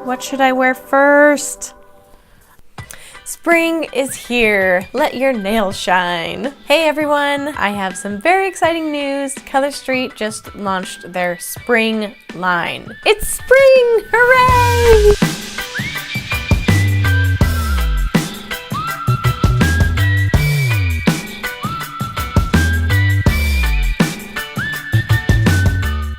What should I wear first? Spring is here. Let your nails shine. Hey everyone, I have some very exciting news. Color Street just launched their spring line. It's spring! Hooray!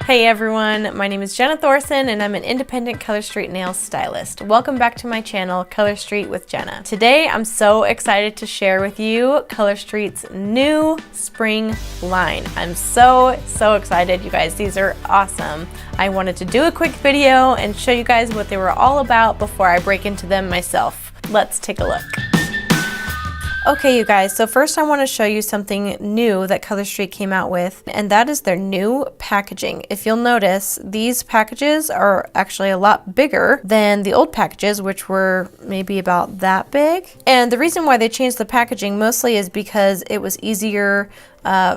Hey everyone, my name is Jenna Thorson and I'm an independent Color Street nail stylist. Welcome back to my channel, Color Street with Jenna. Today I'm so excited to share with you Color Street's new spring line. I'm so excited, you guys. These are awesome. I wanted to do a quick video and show you guys what they were all about before I break into them myself. Let's take a look. Okay, you guys, so first I want to show you something new that Color Street came out with, and that is their new packaging. If you'll notice, these packages are actually a lot bigger than the old packages, which were maybe about that big. And the reason why they changed the packaging mostly is because it was easier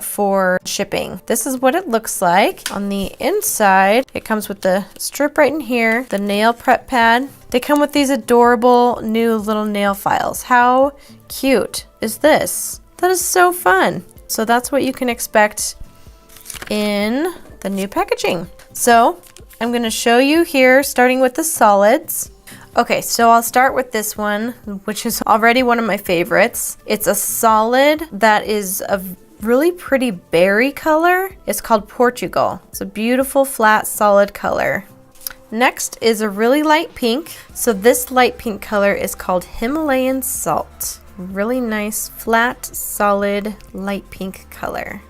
for shipping. This is what it looks like. On the inside, it comes with the strip right in here, the nail prep pad. They come with these adorable new little nail files. How cute is this? That is so fun. So that's what you can expect in the new packaging. So I'm going to show you here, starting with the solids. Okay, so I'll start with this one, which is already one of my favorites. It's a solid that is a really pretty berry color. It's called Portugal. It's a beautiful flat solid color. Next is a really light pink. So this light pink color is called Himalayan Salt. Really nice flat solid light pink color.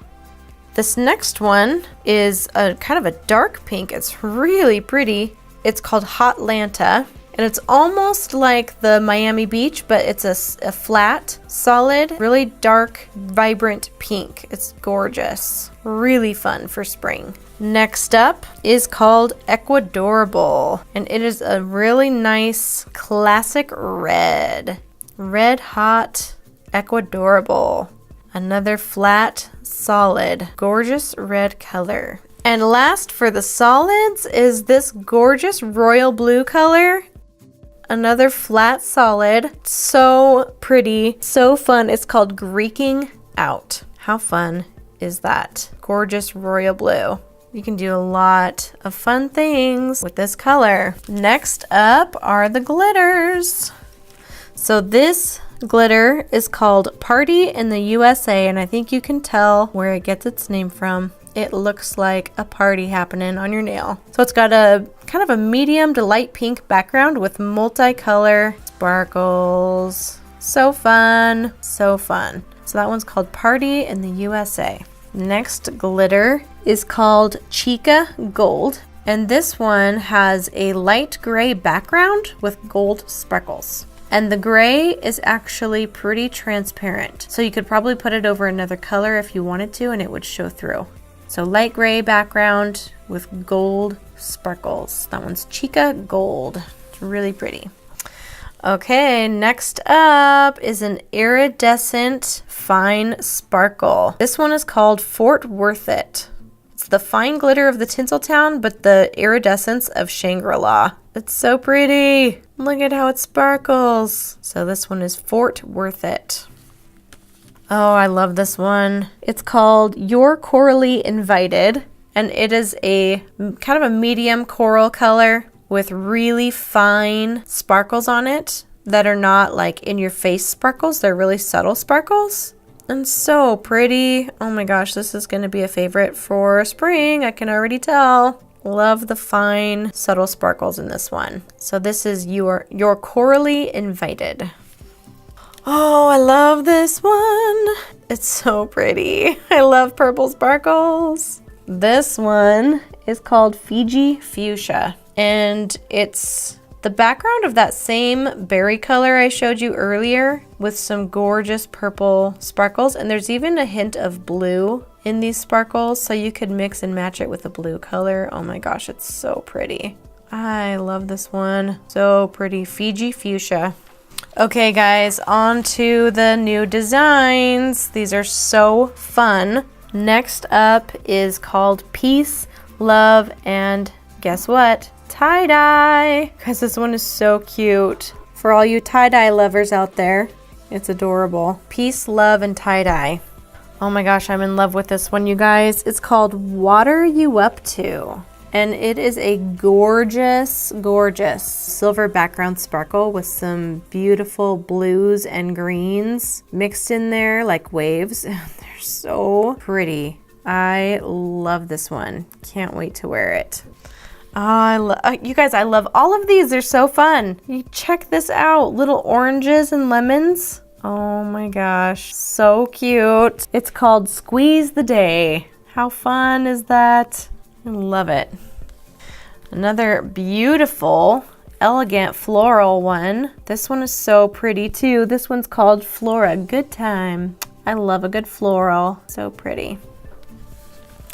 This next one is a kind of a dark pink. It's really pretty. It's called Hotlanta. And it's almost like the Miami Beach, but it's a flat, solid, really dark, vibrant pink. It's gorgeous. Really fun for spring. Next up is called Ecuadorable, and it is a really nice classic red. Red Hot Ecuadorable. Another flat, solid, gorgeous red color. And last for the solids is this gorgeous royal blue color. Another flat solid, so pretty, so fun. It's called Greeking Out. How fun is that? Gorgeous royal blue. You can do a lot of fun things with this color. Next up are the glitters. So this glitter is called Party in the USA, and I think you can tell where it gets its name from. It looks like a party happening on your nail. So it's got a kind of a medium to light pink background with multicolor sparkles. So fun, so fun. So that one's called Party in the USA. Next glitter is called Chica Gold. And this one has a light gray background with gold sparkles. And the gray is actually pretty transparent. So you could probably put it over another color if you wanted to and it would show through. So light gray background with gold sparkles. That one's Chica Gold. It's really pretty. Okay, next up is an iridescent fine sparkle. This one is called Fort Worth It. It's the fine glitter of the Tinseltown, but the iridescence of Shangri-La. It's so pretty. Look at how it sparkles. So this one is Fort Worth It. Oh, I love this one. It's called You're Corally Invited, and it is a kind of a medium coral color with really fine sparkles on it that are not like in your face sparkles. They're really subtle sparkles and so pretty. Oh my gosh, this is going to be a favorite for spring. I can already tell. Love the fine subtle sparkles in this one. So this is You're Corally Invited. Oh, I love this one. It's so pretty. I love purple sparkles. This one is called Fiji Fuchsia, and it's the background of that same berry color I showed you earlier with some gorgeous purple sparkles, and there's even a hint of blue in these sparkles, so you could mix and match it with a blue color. Oh my gosh, it's so pretty. I love this one. So pretty. Fiji Fuchsia. Okay guys, on to the new designs. These are so fun. Next up is called Peace, Love, and guess what? tie-dye. Guys, this one is so cute. For all you tie-dye lovers out there, it's adorable. Peace, love, and tie-dye. Oh my gosh, I'm in love with this one, you guys. It's called Water You Up To. And it is a gorgeous, gorgeous silver background sparkle with some beautiful blues and greens mixed in there like waves. They're so pretty. I love this one. Can't wait to wear it. You guys, I love all of these. They're so fun. You check this out. Little oranges and lemons. Oh my gosh, so cute. It's called Squeeze the Day. How fun is that? I love it. Another beautiful, elegant floral one. This one is so pretty too. This one's called Flora Good Time. I love a good floral. So pretty.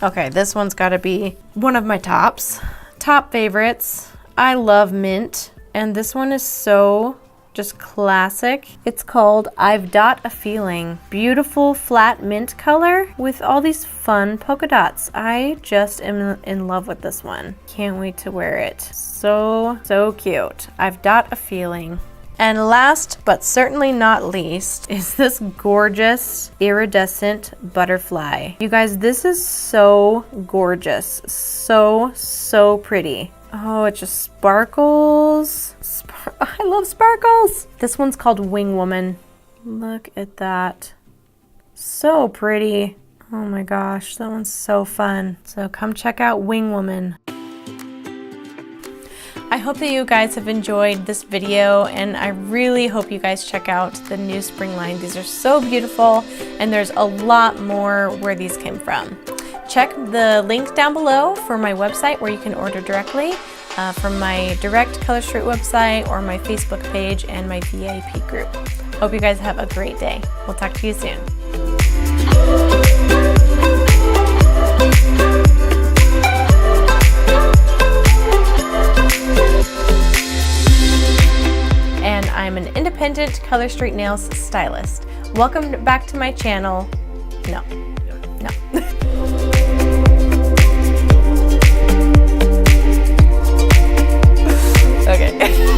Okay, this one's gotta be one of my top favorites. I love mint, and this one is so just classic. It's called I've Dot a Feeling. Beautiful flat mint color with all these fun polka dots. I just am in love with this one. Can't wait to wear it. So, so cute. I've Dot a Feeling. And last but certainly not least is this gorgeous iridescent butterfly. You guys, this is so gorgeous. So, so pretty. Oh, it just sparkles. I love sparkles. This one's called Wing Woman. Look at that. So pretty. Oh my gosh, that one's so fun. So come check out Wing Woman. I hope that you guys have enjoyed this video, and I really hope you guys check out the new spring line. These are so beautiful, and there's a lot more where these came from. Check the link down below for my website where you can order directly from my direct Color Street website or my Facebook page and my VIP group. Hope you guys have a great day. We'll talk to you soon. And I'm an independent Color Street Nails stylist. Welcome back to my channel. No. Okay.